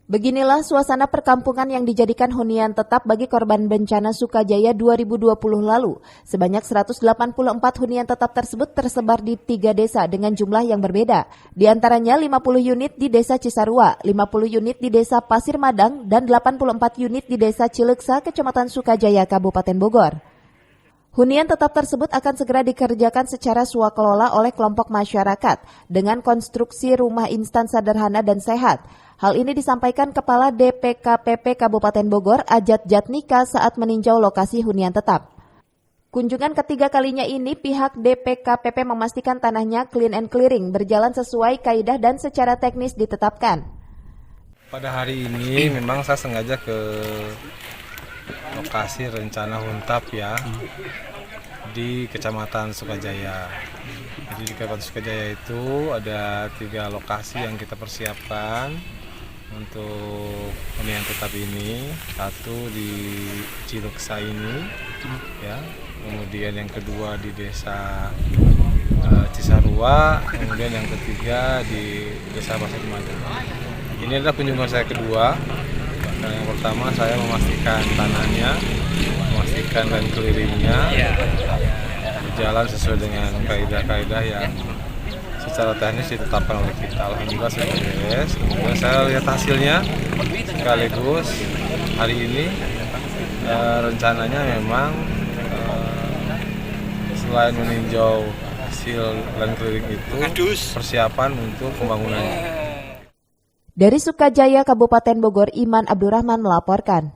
Beginilah suasana perkampungan yang dijadikan hunian tetap bagi korban bencana Sukajaya 2020 lalu. Sebanyak 184 hunian tetap tersebut tersebar di 3 desa dengan jumlah yang berbeda. Di antaranya 50 unit di Desa Cisarua, 50 unit di Desa Pasir Madang, dan 84 unit di Desa Cileksa, Kecamatan Sukajaya, Kabupaten Bogor. Hunian tetap tersebut akan segera dikerjakan secara swakelola oleh kelompok masyarakat dengan konstruksi rumah instan sederhana dan sehat. Hal ini disampaikan Kepala DPKPP Kabupaten Bogor, Ajat Jatnika, saat meninjau lokasi hunian tetap. Kunjungan ketiga kalinya ini, pihak DPKPP memastikan tanahnya clean and clearing, berjalan sesuai kaidah dan secara teknis ditetapkan. Pada hari ini memang saya sengaja ke lokasi rencana huntap ya di Kecamatan Sukajaya. Jadi di Kecamatan Sukajaya itu ada 3 lokasi yang kita persiapkan untuk hunian tetap ini. Satu di Cileksa ini, ya. Kemudian yang kedua di Desa Cisarua, kemudian yang ketiga di Desa Pasir Madang. Ini adalah kunjungan saya kedua. Dan yang pertama saya memastikan tanahnya, memastikan dan clearingnya berjalan sesuai dengan kaidah-kaidah yang secara teknis ditetapkan oleh kita. Alhamdulillah sudah beres. Kemudian saya lihat hasilnya sekaligus hari ini rencananya memang selain meninjau hasil land clearing itu persiapan untuk pembangunannya. Dari Sukajaya, Kabupaten Bogor, Iman Abdurrahman melaporkan.